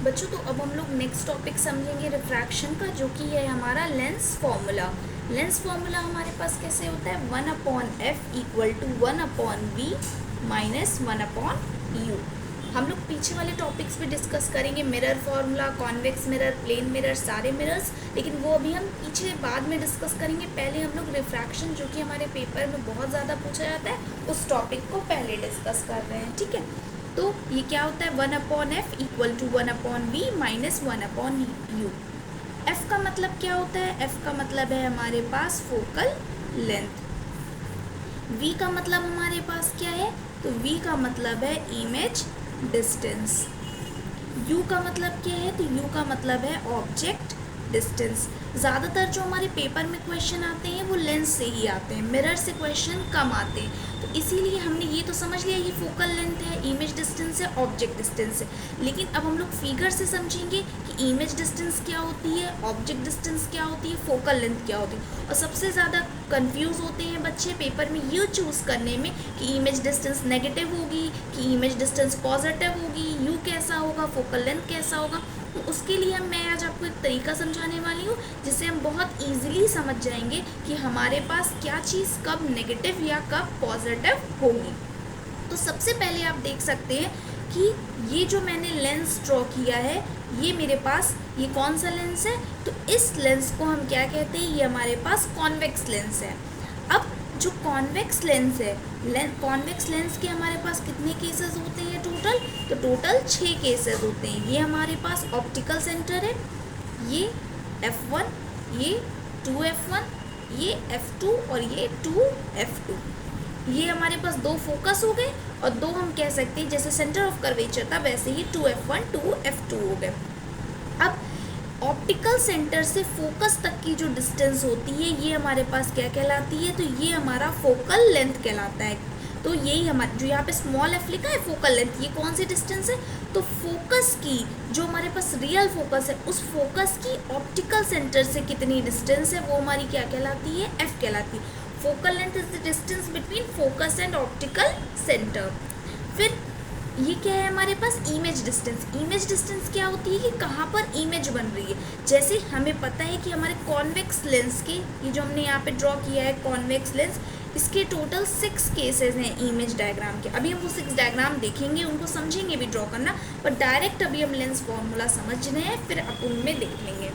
बच्चों तो अब हम लोग नेक्स्ट टॉपिक समझेंगे रिफ्रैक्शन का, जो कि है हमारा लेंस फॉर्मूला। लेंस फॉर्मूला हमारे पास कैसे होता है, 1/f equal to 1/v minus 1/u। हम लोग पीछे वाले टॉपिक्स भी डिस्कस करेंगे, mirror formula, convex mirror, plane mirror, सारे मिरर्स, लेकिन वो अभी हम पीछे बाद में डिस्कस करेंगे। पहले हम लोग रिफ्रैक्शन, जो कि हमारे पेपर में बहुत ज़्यादा पूछा जाता है, उस टॉपिक को पहले डिस्कस कर रहे हैं, ठीक है। तो ये क्या होता है, 1/f equal to 1/v minus 1/u। f का मतलब क्या होता है, f का मतलब है हमारे पास फोकल लेंथ। v का मतलब हमारे पास क्या है, तो v का मतलब है इमेज डिस्टेंस। u का मतलब क्या है, तो u का मतलब है ऑब्जेक्ट डिस्टेंस। ज़्यादातर जो हमारे पेपर में क्वेश्चन आते हैं वो लेंस से ही आते हैं, मिरर से क्वेश्चन कम आते हैं। तो इसीलिए हमने ये तो समझ लिया ये फोकल लेंथ है, इमेज डिस्टेंस है, ऑब्जेक्ट डिस्टेंस है। लेकिन अब हम लोग फिगर से समझेंगे कि इमेज डिस्टेंस क्या होती है, ऑब्जेक्ट डिस्टेंस क्या होती है, फोकल लेंथ क्या होती है। और सबसे ज़्यादा कंफ्यूज होते हैं बच्चे पेपर में ये चूज़ करने में कि इमेज डिस्टेंस नेगेटिव होगी कि इमेज डिस्टेंस पॉजिटिव होगी, यू कैसा होगा, फोकल लेंथ कैसा होगा। तो उसके लिए मैं आज आपको एक तरीका समझाने वाली हूँ जिससे हम बहुत इजीली समझ जाएंगे कि हमारे पास क्या चीज़ कब नेगेटिव या कब पॉजिटिव होगी। तो सबसे पहले आप देख सकते हैं कि ये जो मैंने लेंस ड्रॉ किया है, ये मेरे पास ये कौन सा लेंस है, तो इस लेंस को हम क्या कहते हैं, ये हमारे पास कॉन्वेक्स लेंस है। अब जो कॉन्वेक्स लेंस है, कॉन्वेक्स लेंस के हमारे पास कितने केसेस होते हैं टोटल, तो टोटल 6 केसेस होते हैं। ये हमारे पास ऑप्टिकल सेंटर है, ये f1, ये 2f1, ये f2 और ये 2f2। ये हमारे पास 2 फोकस हो गए और 2 हम कह सकते हैं जैसे सेंटर ऑफ कर्वेचर था वैसे ही 2f1 2f2 हो गए। अब ऑप्टिकल सेंटर से फोकस तक की जो डिस्टेंस होती है ये हमारे पास क्या कहलाती है, तो ये हमारा फोकल लेंथ कहलाता है। तो यही हमारा जो यहाँ पे स्मॉल एफ लिखा है फोकल लेंथ, ये कौन सी डिस्टेंस है, तो फोकस की जो हमारे पास रियल फोकस है उस फोकस की ऑप्टिकल सेंटर से कितनी डिस्टेंस है वो हमारी क्या कहलाती है, एफ कहलाती है। Focal length is the distance between focus and optical centre. फिर ये क्या है हमारे पास, इमेज डिस्टेंस। इमेज डिस्टेंस क्या होती है कि कहाँ पर इमेज बन रही है। जैसे हमें पता है कि हमारे कॉन्वेक्स लेंस के, ये जो हमने यहाँ पे ड्रॉ किया है कॉन्वेक्स लेंस, इसके टोटल 6 केसेस हैं इमेज डायग्राम के। अभी हम वो 6 डायग्राम देखेंगे, उनको समझेंगे भी ड्रॉ करना, पर डायरेक्ट अभी हम लेंस फॉर्मूला समझ रहे हैं, फिर अपन उनमें देख लेंगे।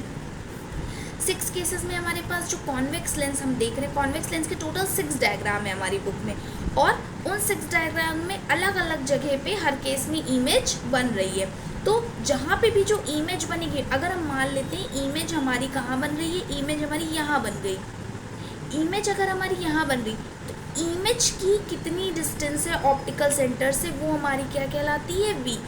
6 केसेस में हमारे पास जो कॉन्वेक्स लेंस हम देख रहे हैं, कॉन्वेक्स लेंस के टोटल 6 डायग्राम है हमारी बुक में, और उन 6 डायग्राम में अलग अलग जगह पे हर केस में इमेज बन रही है। तो जहाँ पे भी जो इमेज बनेगी, अगर हम मान लेते हैं इमेज हमारी कहाँ बन रही है, इमेज हमारी यहाँ बन गई। इमेज अगर हमारी यहाँ बन रही तो इमेज की कितनी डिस्टेंस है ऑप्टिकल सेंटर से, वो हमारी क्या कहलाती है, वी।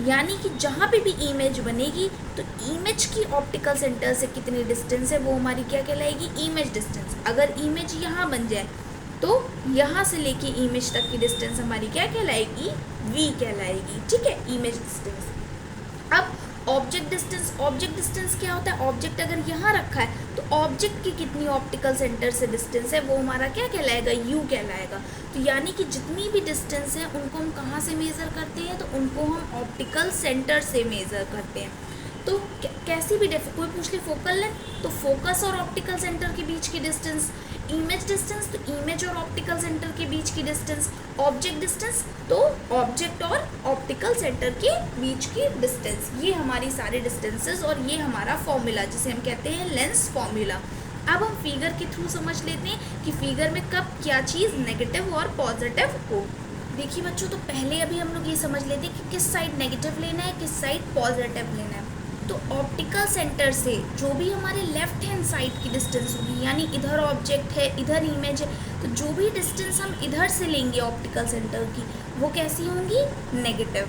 यानी कि जहाँ पे भी इमेज बनेगी तो इमेज की ऑप्टिकल सेंटर से कितनी डिस्टेंस है वो हमारी क्या कहलाएगी, इमेज डिस्टेंस। अगर इमेज यहाँ बन जाए तो यहाँ से लेके इमेज तक की डिस्टेंस हमारी क्या कहलाएगी, वी कहलाएगी, ठीक है, इमेज डिस्टेंस। अब ऑब्जेक्ट डिस्टेंस, ऑब्जेक्ट डिस्टेंस क्या होता है, ऑब्जेक्ट अगर यहाँ रखा है तो ऑब्जेक्ट की कितनी ऑप्टिकल सेंटर से डिस्टेंस है वो हमारा क्या कहलाएगा, यू कहलाएगा। तो यानी कि जितनी भी डिस्टेंस है उनको हम कहाँ से मेज़र करते हैं, तो उनको हम ऑप्टिकल सेंटर से मेज़र करते हैं। तो कैसी भी कोई पूछ ले फोकल लेंथ, तो फोकस और ऑप्टिकल सेंटर के बीच की डिस्टेंस, इमेज डिस्टेंस तो इमेज और ऑप्टिकल सेंटर के बीच की डिस्टेंस, ऑब्जेक्ट डिस्टेंस तो ऑब्जेक्ट और ऑप्टिकल सेंटर के बीच की डिस्टेंस। ये हमारी सारी डिस्टेंसेस और ये हमारा फॉर्मूला जिसे हम कहते हैं लेंस फॉर्मूला। अब हम फिगर के थ्रू समझ लेते हैं कि फिगर में कब क्या चीज़ नेगेटिव और पॉजिटिव हो। देखिए बच्चों, तो पहले अभी हम लोग ये समझ लेते हैं कि किस साइड नेगेटिव लेना है, किस साइड पॉजिटिव लेना है। तो ऑप्टिकल सेंटर से जो भी हमारे लेफ्ट हैंड साइड की डिस्टेंस होगी, यानी इधर ऑब्जेक्ट है इधर इमेज है, तो जो भी डिस्टेंस हम इधर से लेंगे ऑप्टिकल सेंटर की वो कैसी होंगी, नेगेटिव।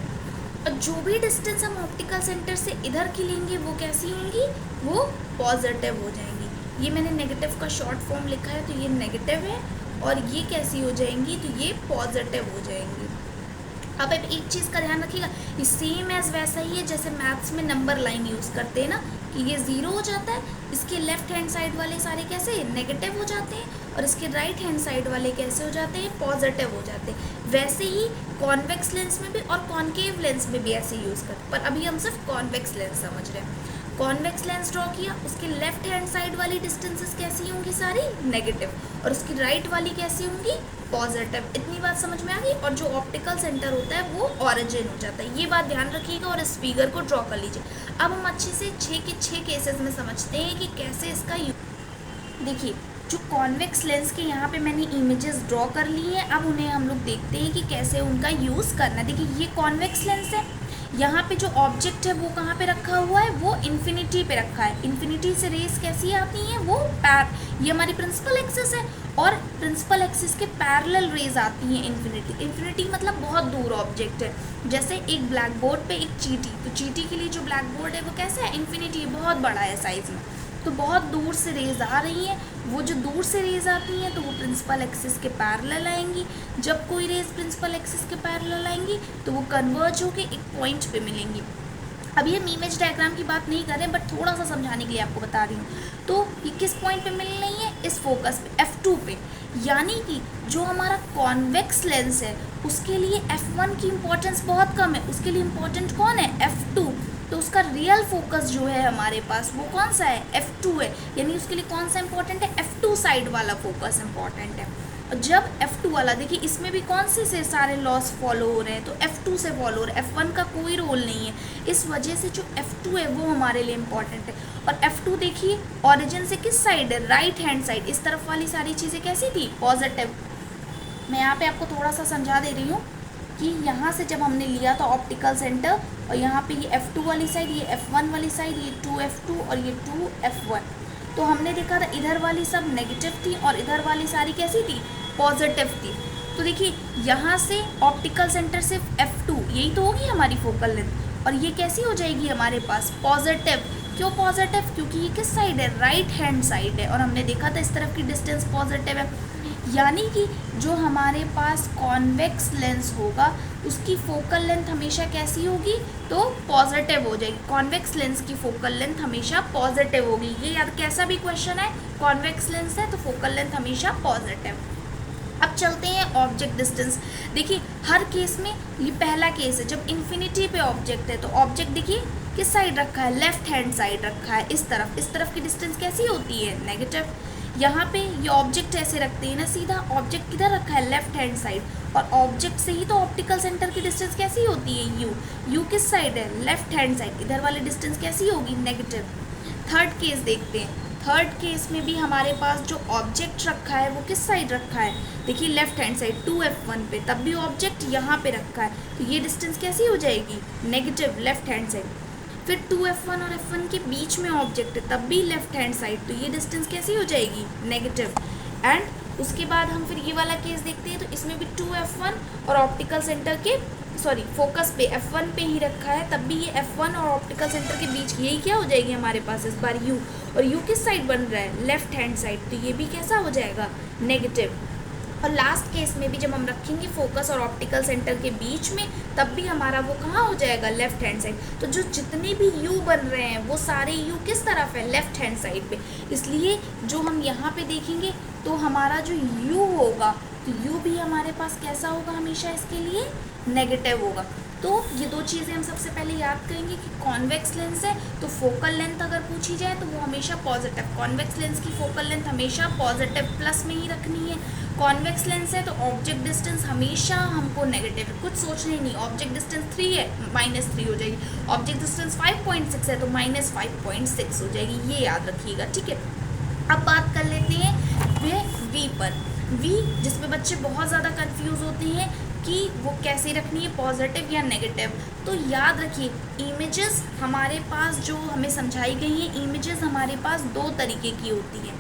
और जो भी डिस्टेंस हम ऑप्टिकल सेंटर से इधर की लेंगे वो कैसी होंगी, वो पॉजिटिव हो जाएंगी। ये मैंने नेगेटिव का शॉर्ट फॉर्म लिखा है, तो ये नेगेटिव है, और ये कैसी हो जाएंगी, तो ये पॉजिटिव हो जाएंगी। अब एक चीज़ का ध्यान रखिएगा, ये सेम एज वैसा ही है जैसे मैथ्स में नंबर लाइन यूज़ करते हैं ना, कि ये 0 हो जाता है, इसके लेफ्ट हैंड साइड वाले सारे कैसे नेगेटिव हो जाते हैं, और इसके राइट हैंड साइड वाले कैसे हो जाते हैं, पॉजिटिव हो जाते हैं। वैसे ही कॉन्वेक्स लेंस में भी और कॉन्केव लेंस में भी ऐसे यूज़ करते, पर अभी हम सिर्फ कॉन्वेक्स लेंस समझ रहे हैं। कॉन्वेक्स लेंस ड्रॉ किया, उसके लेफ्ट हैंड साइड वाली डिस्टेंसेस कैसी होंगी, सारी नेगेटिव, और उसकी राइट वाली कैसी होंगी, पॉजिटिव। इतनी बात समझ में आ गई। और जो ऑप्टिकल सेंटर होता है वो ऑरिजिन हो जाता है, ये बात ध्यान रखिएगा और इस फिगर को ड्रॉ कर लीजिए। अब हम अच्छे से 6 के 6 केसेस में समझते हैं कि कैसे इसका देखिए, जो कॉन्वेक्स लेंस के यहाँ पे मैंने इमेजेस ड्रॉ कर ली हैं, अब उन्हें हम लोग देखते हैं कि कैसे उनका यूज़ करना। देखिए ये कॉन्वेक्स लेंस है, यहाँ पे जो ऑब्जेक्ट है वो कहाँ पे रखा हुआ है, वो इन्फिनिटी पे रखा है। इन्फिनिटी से रेस कैसी आती हैं, वो ये हमारी प्रिंसिपल एक्सिस है, और प्रिंसिपल एक्सिस के पैरेलल रेज आती हैं इन्फिनिटी। इन्फिनिटी मतलब बहुत दूर ऑब्जेक्ट है, जैसे एक ब्लैक बोर्ड पे एक चींटी, तो चींटी के लिए जो ब्लैक बोर्ड है वो कैसा है, इन्फिनिटी, बहुत बड़ा है साइज़ में। तो बहुत दूर से रेज आ रही हैं, वो जो दूर से रेज आती हैं तो वो प्रिंसिपल एक्सिस के पैरेलल आएंगी। जब कोई रेज प्रिंसिपल एक्सिस के पैरेलल आएंगी तो वो कन्वर्ज होके एक पॉइंट पे मिलेंगी। अभी हम इमेज डायग्राम की बात नहीं कर रहे हैं, बट थोड़ा सा समझाने के लिए आपको बता रही हूँ। तो ये किस पॉइंट पे मिल रही है, इस फोकस पे, F2 पे। यानी कि जो हमारा कॉन्वेक्स लेंस है उसके लिए F1 की इम्पोर्टेंस बहुत कम है, उसके लिए इम्पोर्टेंट कौन है, F2। तो उसका रियल फोकस जो है हमारे पास वो कौन सा है, F2 है। यानी उसके लिए कौन सा इंपॉर्टेंट है, F2 साइड वाला फोकस इंपॉर्टेंट है। और जब F2 वाला, देखिए इसमें भी कौन से सारे लॉस फॉलो हो रहे हैं, तो F2 से फॉलो हो रहे हैं, F1 का कोई रोल नहीं है। इस वजह से जो F2 है वो हमारे लिए इम्पॉर्टेंट है। और F2 देखिए ऑरिजिन से किस साइड है, राइट हैंड साइड। इस तरफ वाली सारी चीज़ें कैसी थी, पॉजिटिव। मैं यहाँ पे आपको थोड़ा सा समझा दे रही हूँ कि यहाँ से जब हमने लिया था ऑप्टिकल सेंटर, और यहाँ पे ये F2 वाली साइड, ये F1 वाली साइड, ये 2F2 और ये 2F1, तो हमने देखा था इधर वाली सब नेगेटिव थी और इधर वाली सारी कैसी थी, पॉजिटिव थी। तो देखिए यहाँ से ऑप्टिकल सेंटर से F2, यही तो होगी हमारी फोकल लेंथ, और ये कैसी हो जाएगी हमारे पास, पॉजिटिव। क्यों पॉजिटिव, क्योंकि ये किस साइड है, राइट हैंड साइड है, और हमने देखा था इस तरफ की डिस्टेंस पॉजिटिव है। यानी कि जो हमारे पास कॉन्वेक्स लेंस होगा उसकी फोकल लेंथ हमेशा कैसी होगी, तो पॉजिटिव हो जाएगी। कॉन्वेक्स लेंस की फोकल लेंथ हमेशा पॉजिटिव होगी। ये यार कैसा भी क्वेश्चन है, कॉन्वेक्स लेंस है तो फोकल लेंथ हमेशा पॉजिटिव। अब चलते हैं ऑब्जेक्ट डिस्टेंस। देखिए हर केस में, ये पहला केस है जब इन्फिनिटी पे ऑब्जेक्ट है, तो ऑब्जेक्ट देखिए किस साइड रखा है, लेफ्ट हैंड साइड रखा है, इस तरफ की डिस्टेंस कैसी होती है, नेगेटिव। यहाँ पे ये ऑब्जेक्ट ऐसे रखते हैं ना, सीधा ऑब्जेक्ट किधर रखा है, लेफ्ट हैंड साइड, और ऑब्जेक्ट से ही तो ऑप्टिकल सेंटर की डिस्टेंस कैसी होती है, यू किस साइड है, लेफ्ट हैंड साइड, इधर वाली डिस्टेंस कैसी होगी, नेगेटिव। थर्ड केस देखते हैं। थर्ड केस में भी हमारे पास जो ऑब्जेक्ट रखा है वो किस साइड रखा है, देखिए लेफ्ट हैंड साइड 2F1 पे, तब भी ऑब्जेक्ट यहाँ पे रखा है, तो ये डिस्टेंस कैसी हो जाएगी, नेगेटिव, लेफ्ट हैंड साइड। फिर 2F1 और F1 के बीच में ऑब्जेक्ट है, तब भी लेफ्ट हैंड साइड, तो ये डिस्टेंस कैसी हो जाएगी, नेगेटिव। एंड उसके बाद हम फिर ये वाला केस देखते हैं, तो इसमें भी 2F1 और ऑप्टिकल सेंटर के फोकस पे F1 पे ही रखा है, तब भी ये F1 और ऑप्टिकल सेंटर के बीच यही क्या हो जाएगी हमारे पास इस बार U, और U किस साइड बन रहा है, लेफ्ट हैंड साइड, तो ये भी कैसा हो जाएगा, नेगेटिव। और लास्ट केस में भी जब हम रखेंगे फोकस और ऑप्टिकल सेंटर के बीच में, तब भी हमारा वो कहाँ हो जाएगा, लेफ्ट हैंड साइड। तो जो जितने भी यू बन रहे हैं वो सारे यू किस तरफ है, लेफ्ट हैंड साइड पे। इसलिए जो हम यहाँ पे देखेंगे तो हमारा जो यू होगा, तो यू भी हमारे पास कैसा होगा, हमेशा इसके लिए नेगेटिव होगा। तो ये दो चीज़ें हम सबसे पहले याद करेंगे कि कॉन्वेक्स लेंस है तो फोकल लेंथ अगर पूछी जाए तो वो हमेशा पॉजिटिव, कॉन्वेक्स लेंस की फोकल लेंथ हमेशा पॉजिटिव प्लस में ही रखनी है। कॉन्वेक्स लेंस है तो ऑब्जेक्ट डिस्टेंस हमेशा हमको नेगेटिव है, कुछ सोचना ही नहीं। ऑब्जेक्ट डिस्टेंस 3 है, -3 हो जाएगी। ऑब्जेक्ट डिस्टेंस 5.6 है तो -5.6 हो जाएगी, ये याद रखिएगा, ठीक है। अब बात कर लेते हैं वे वी पर। वी जिसमें बच्चे बहुत ज़्यादा कंफ्यूज होते हैं कि वो कैसे रखनी है, पॉजिटिव या नेगेटिव। तो याद रखिए इमेजेस हमारे पास जो हमें समझाई गई हैं, इमेजेस हमारे पास दो तरीके की होती हैं,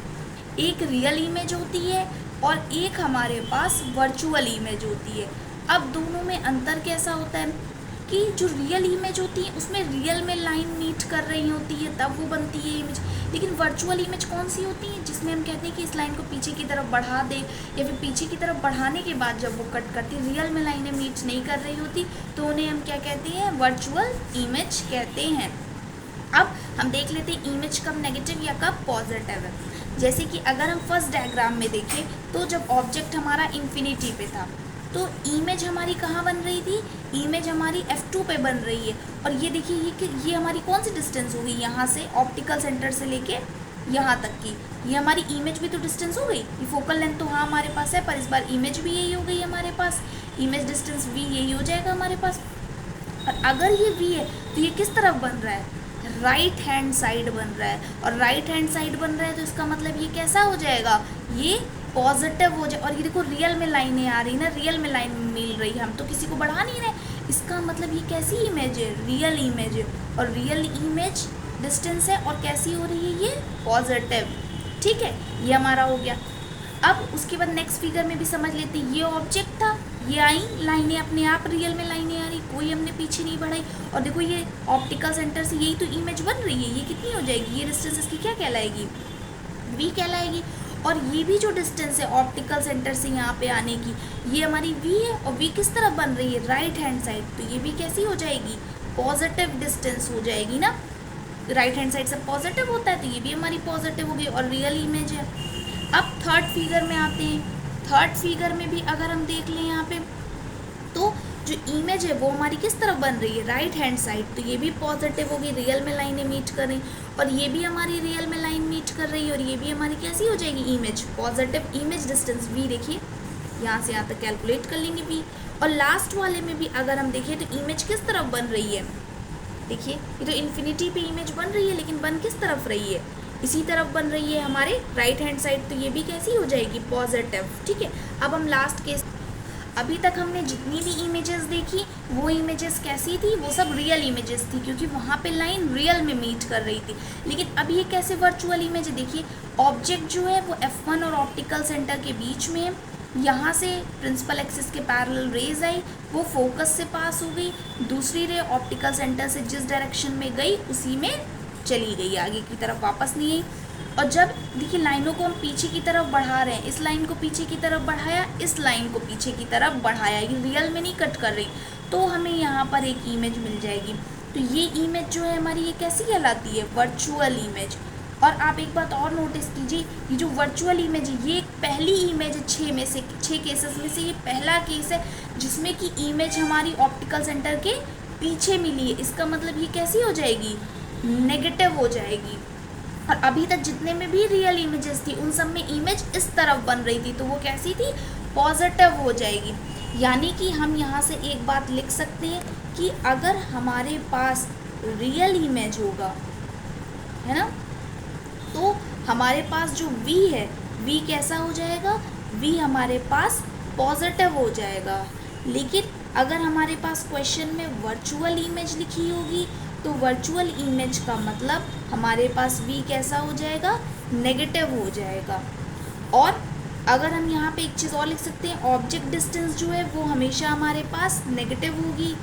एक रियल इमेज होती है और एक हमारे पास वर्चुअल इमेज होती है। अब दोनों में अंतर कैसा होता है कि जो रियल इमेज होती है उसमें रियल में लाइन मीट कर रही होती है तब वो बनती है इमेज। लेकिन वर्चुअल इमेज कौन सी होती है, जिसमें हम कहते हैं कि इस लाइन को पीछे की तरफ बढ़ा दे, या फिर पीछे की तरफ बढ़ाने के बाद जब वो कट करती, रियल में लाइनें मीट नहीं कर रही होती, तो उन्हें हम क्या कहते हैं, वर्चुअल इमेज कहते हैं। अब हम देख लेते हैं इमेज कब नेगेटिव या कब पॉजिटिव है। जैसे कि अगर हम फर्स्ट डायग्राम में देखें तो जब ऑब्जेक्ट हमारा इन्फिनिटी पे था, तो इमेज हमारी कहाँ बन रही थी, इमेज हमारी F2 पे बन रही है। और ये देखिए ये हमारी कौन सी डिस्टेंस होगी, यहाँ से ऑप्टिकल सेंटर से लेके यहाँ तक की, ये हमारी इमेज भी तो डिस्टेंस हो गई। ये फोकल लेंथ तो हाँ हमारे पास है, पर इस बार इमेज भी यही हो गई हमारे पास, इमेज डिस्टेंस v यही हो जाएगा हमारे पास। और अगर ये v है तो ये किस तरफ बन रहा है, राइट हैंड साइड बन रहा है। और राइट हैंड साइड बन रहा है तो इसका मतलब ये कैसा हो जाएगा, ये पॉजिटिव हो जाए। और ये देखो रियल में लाइनें आ रही ना, रियल में लाइन मिल रही है, हम तो किसी को बढ़ा नहीं रहे, इसका मतलब ये कैसी इमेज है, रियल इमेज है। और रियल इमेज डिस्टेंस है और कैसी हो रही है, ये पॉजिटिव। ठीक है, ये हमारा हो गया। अब उसके बाद नेक्स्ट फिगर में भी समझ लेते हैं, ये ऑब्जेक्ट था, ये आई लाइनें अपने आप रियल में लाइनें आ रही, कोई हमने पीछे नहीं बढ़ाई। और देखो ये ऑप्टिकल सेंटर से यही तो इमेज बन रही है, ये कितनी हो जाएगी, ये डिस्टेंस इसकी क्या कहलाएगी, v कहलाएगी। और ये भी जो डिस्टेंस है ऑप्टिकल सेंटर से यहाँ पे आने की, ये हमारी v है। और v किस तरफ बन रही है, राइट हैंड साइड, तो ये भी कैसी हो जाएगी, पॉजिटिव डिस्टेंस हो जाएगी ना, राइट हैंड साइड से पॉजिटिव होता है तो ये भी हमारी पॉजिटिव होगी और रियल इमेज है। अब थर्ड फिगर में आते हैं। थर्ड फिगर में भी अगर हम देख लें यहाँ पे, तो जो इमेज है वो हमारी किस तरफ बन रही है, राइट हैंड साइड, तो ये भी पॉजिटिव होगी, रियल में लाइनें मीट कर रही, और ये भी हमारी रियल में लाइन मीट कर रही है, और ये भी हमारी कैसी हो जाएगी, image positive. Image distance v देखिए यहाँ से यहाँ तक कैलकुलेट कर लेंगे v। और लास्ट वाले में भी अगर हम देखें तो इमेज किस तरफ बन रही है, देखिए ये तो इन्फिनिटी पे इमेज बन रही है, लेकिन बन किस तरफ रही है, इसी तरफ बन रही है हमारे राइट हैंड साइड, तो ये भी कैसी हो जाएगी, पॉजिटिव। ठीक है, अब हम लास्ट केस, अभी तक हमने जितनी भी इमेजेस देखी वो इमेजेस कैसी थी, वो सब रियल इमेजेस थी, क्योंकि वहाँ पे लाइन रियल में मीट कर रही थी। लेकिन अब ये कैसे वर्चुअल इमेज है, देखिए ऑब्जेक्ट जो है वो F1 और ऑप्टिकल सेंटर के बीच में है, यहाँ से प्रिंसिपल एक्सिस के पैरेलल रेज आई, वो फोकस से पास हो गई, दूसरी रे ऑप्टिकल सेंटर से जिस डायरेक्शन में गई उसी में चली गई, आगे की तरफ वापस नहीं आई। और जब देखिए लाइनों को हम पीछे की तरफ बढ़ा रहे हैं, इस लाइन को पीछे की तरफ बढ़ाया, इस लाइन को पीछे की तरफ बढ़ाया, ये रियल में नहीं कट कर रही, तो हमें यहाँ पर एक इमेज मिल जाएगी। तो ये इमेज जो है हमारी, ये कैसी कहलाती है, वर्चुअल इमेज। और आप एक बात और नोटिस कीजिए, ये जो वर्चुअल इमेज है ये पहली इमेज है 6 केसेस में से ये पहला केस है जिसमें कि इमेज हमारी ऑप्टिकल सेंटर के पीछे मिली है। इसका मतलब ये कैसी हो जाएगी, नेगेटिव हो जाएगी। और अभी तक जितने में भी रियल इमेजेस थी उन सब में इमेज इस तरफ बन रही थी, तो वो कैसी थी, पॉजिटिव हो जाएगी। यानी कि हम यहाँ से एक बात लिख सकते हैं कि अगर हमारे पास रियल इमेज होगा, है ना, तो हमारे पास जो v है, v कैसा हो जाएगा, v हमारे पास पॉजिटिव हो जाएगा। लेकिन अगर हमारे पास क्वेश्चन में वर्चुअल इमेज लिखी होगी तो वर्चुअल इमेज का मतलब हमारे पास v कैसा हो जाएगा, नेगेटिव हो जाएगा। और अगर हम यहाँ पे एक चीज़ और लिख सकते हैं, ऑब्जेक्ट डिस्टेंस जो है वो हमेशा हमारे पास नेगेटिव होगी।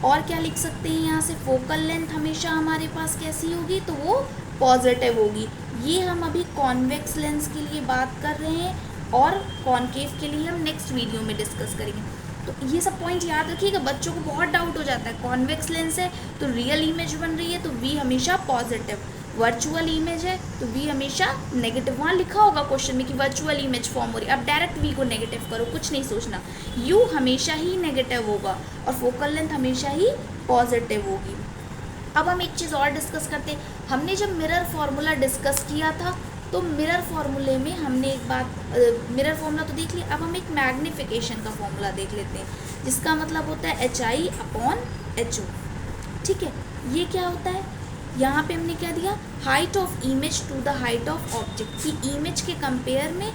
और क्या लिख सकते हैं यहाँ से, फोकल लेंथ हमेशा हमारे पास कैसी होगी, तो वो पॉजिटिव होगी। ये हम अभी कॉन्वेक्स लेंस के लिए बात कर रहे हैं और कॉनकेव के लिए हम नेक्स्ट वीडियो में डिस्कस करेंगे। तो ये सब पॉइंट याद रखिएगा, बच्चों को बहुत डाउट हो जाता है, कॉन्वेक्स लेंस है तो रियल इमेज बन रही है तो v हमेशा पॉजिटिव, वर्चुअल इमेज है तो v हमेशा नेगेटिव। वहाँ लिखा होगा क्वेश्चन में कि वर्चुअल इमेज फॉर्म हो रही है, अब डायरेक्ट v को नेगेटिव करो, कुछ नहीं सोचना, u हमेशा ही नेगेटिव होगा और फोकल लेंथ हमेशा ही पॉजिटिव होगी। अब हम एक चीज़ और डिस्कस करते हैं, हमने जब मिरर फार्मूला डिस्कस किया था तो मिरर फार्मूले में हमने एक बात, मिरर फार्मूला तो देख लिया, अब हम एक मैग्नीफिकेशन का फार्मूला देख लेते हैं जिसका मतलब होता है HI/HO। ठीक है, ये क्या होता है, यहाँ पे हमने क्या दिया, height of image to the height of object, की इमेज के कंपेयर में,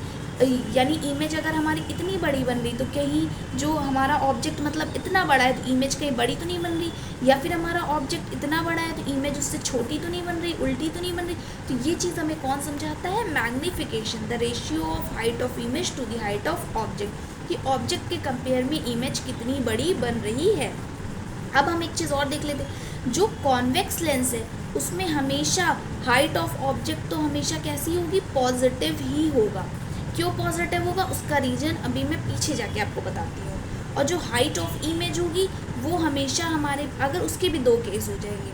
यानी इमेज अगर हमारी इतनी बड़ी बन रही तो कहीं जो हमारा ऑब्जेक्ट मतलब इतना बड़ा है तो इमेज कहीं बड़ी तो नहीं बन रही, या फिर हमारा ऑब्जेक्ट इतना बड़ा है तो इमेज उससे छोटी तो नहीं बन रही, उल्टी तो नहीं बन रही। तो ये चीज़ हमें कौन समझाता है, magnification, the ratio of height of image to the height of object, कि ऑब्जेक्ट के कंपेयर में इमेज कितनी बड़ी बन रही है। अब हम एक चीज़ और देख लेते हैं, जो कॉन्वेक्स लेंस है उसमें हमेशा हाइट ऑफ ऑब्जेक्ट तो हमेशा कैसी होगी, पॉजिटिव ही होगा। क्यों पॉजिटिव होगा, उसका रीजन अभी मैं पीछे जाके आपको बताती हूँ। और जो हाइट ऑफ इमेज होगी वो हमेशा हमारे, अगर उसके भी दो केस हो जाएंगे,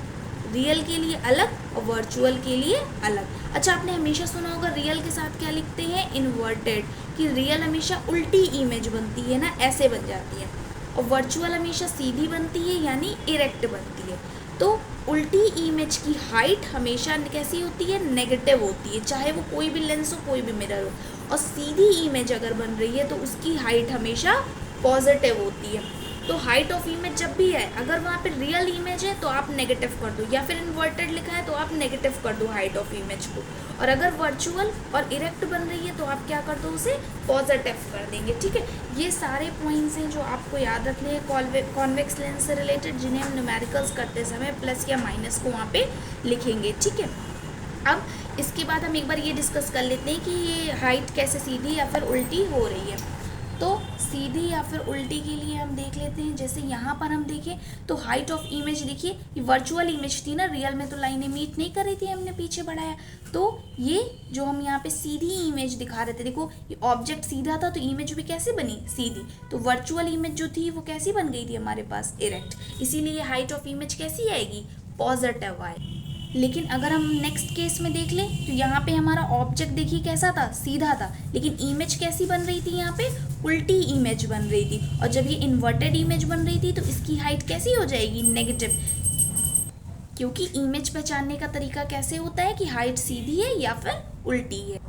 रियल के लिए अलग और वर्चुअल के लिए अलग। अच्छा, आपने हमेशा सुना होगा रियल के साथ क्या लिखते हैं, इन्वर्टेड, कि रियल हमेशा उल्टी इमेज बनती है ना, ऐसे बन जाती है, और वर्चुअल हमेशा सीधी बनती है यानी इरेक्ट बनती है। तो उल्टी इमेज की हाइट हमेशा कैसी होती है, नेगेटिव होती है, चाहे वो कोई भी लेंस हो कोई भी मिरर हो, और सीधी इमेज अगर बन रही है तो उसकी हाइट हमेशा पॉजिटिव होती है। तो हाइट ऑफ इमेज जब भी है, अगर वहाँ पे रियल इमेज है तो आप नेगेटिव कर दो, या फिर इन्वर्टेड लिखा है तो आप नेगेटिव कर दो हाइट ऑफ इमेज को, और अगर वर्चुअल और इरेक्ट बन रही है तो आप क्या कर दो, उसे पॉजिटिव कर देंगे। ठीक है, ये सारे पॉइंट्स हैं जो आपको याद रखने हैं कॉन्वेक्स लेंस से रिलेटेड, जिन्हें हम न्यूमेरिकल्स करते समय प्लस या माइनस को वहाँ पे लिखेंगे। ठीक है, अब इसके बाद हम एक बार ये डिस्कस कर लेते हैं कि ये हाइट कैसे सीधी या फिर उल्टी हो रही है। तो सीधी या फिर उल्टी के लिए हम देख लेते हैं, जैसे यहाँ पर हम देखें तो हाइट ऑफ इमेज देखिए, ये वर्चुअल इमेज थी ना, रियल में तो लाइनें मीट नहीं कर रही थी, हमने पीछे बढ़ाया, तो ये जो हम यहाँ पे सीधी इमेज दिखा रहे थे, देखो ये ऑब्जेक्ट सीधा था तो इमेज भी कैसे बनी, सीधी, तो वर्चुअल इमेज जो थी वो कैसी बन गई थी हमारे पास, इरेक्ट, इसीलिए हाइट ऑफ इमेज कैसी आएगी, पॉजिटिव आएगी। लेकिन अगर हम नेक्स्ट केस में देख लें तो यहाँ पे हमारा ऑब्जेक्ट देखिए कैसा था, सीधा था, लेकिन इमेज कैसी बन रही थी, यहाँ पे उल्टी इमेज बन रही थी, और जब ये इन्वर्टेड इमेज बन रही थी तो इसकी हाइट कैसी हो जाएगी, नेगेटिव, क्योंकि इमेज पहचानने का तरीका कैसे होता है कि हाइट सीधी है या फिर उल्टी है।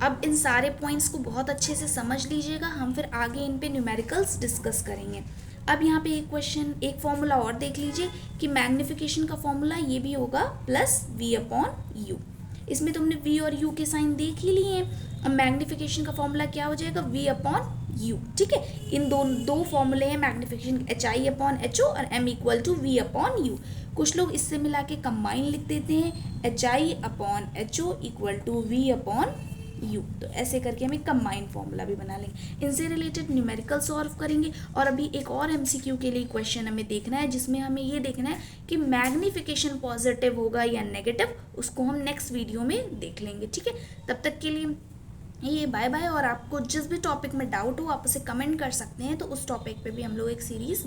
अब इन सारे पॉइंट्स को बहुत अच्छे से समझ लीजिएगा, हम फिर आगे इन पे न्यूमेरिकल्स डिस्कस करेंगे। अब यहाँ पे एक क्वेश्चन, एक फॉर्मूला और देख लीजिए कि मैग्निफिकेशन का फॉर्मूला ये भी होगा प्लस v/u। इसमें तुमने v और u के साइन देख ही लिए हैं। अब मैग्निफिकेशन का फॉर्मूला क्या हो जाएगा, v/u। ठीक है, इन दो फॉर्मूले हैं मैग्निफिकेशन, hi/ho और m=v/u। कुछ लोग इससे मिला के कंबाइन लिख देते हैं, hi/ho v/u, तो ऐसे करके हम एक कंबाइंड फॉर्मूला भी बना लेंगे। इनसे रिलेटेड न्यूमेरिकल सॉल्व करेंगे, और अभी एक और एमसीक्यू के लिए क्वेश्चन हमें देखना है, जिसमें हमें ये देखना है कि मैग्निफिकेशन पॉजिटिव होगा या नेगेटिव, उसको हम नेक्स्ट वीडियो में देख लेंगे। ठीक है, तब तक के लिए ये बाय बाय, और आपको जिस भी टॉपिक में डाउट हो आप उसे कमेंट कर सकते हैं, तो उस टॉपिक पे भी हम लोग एक सीरीज़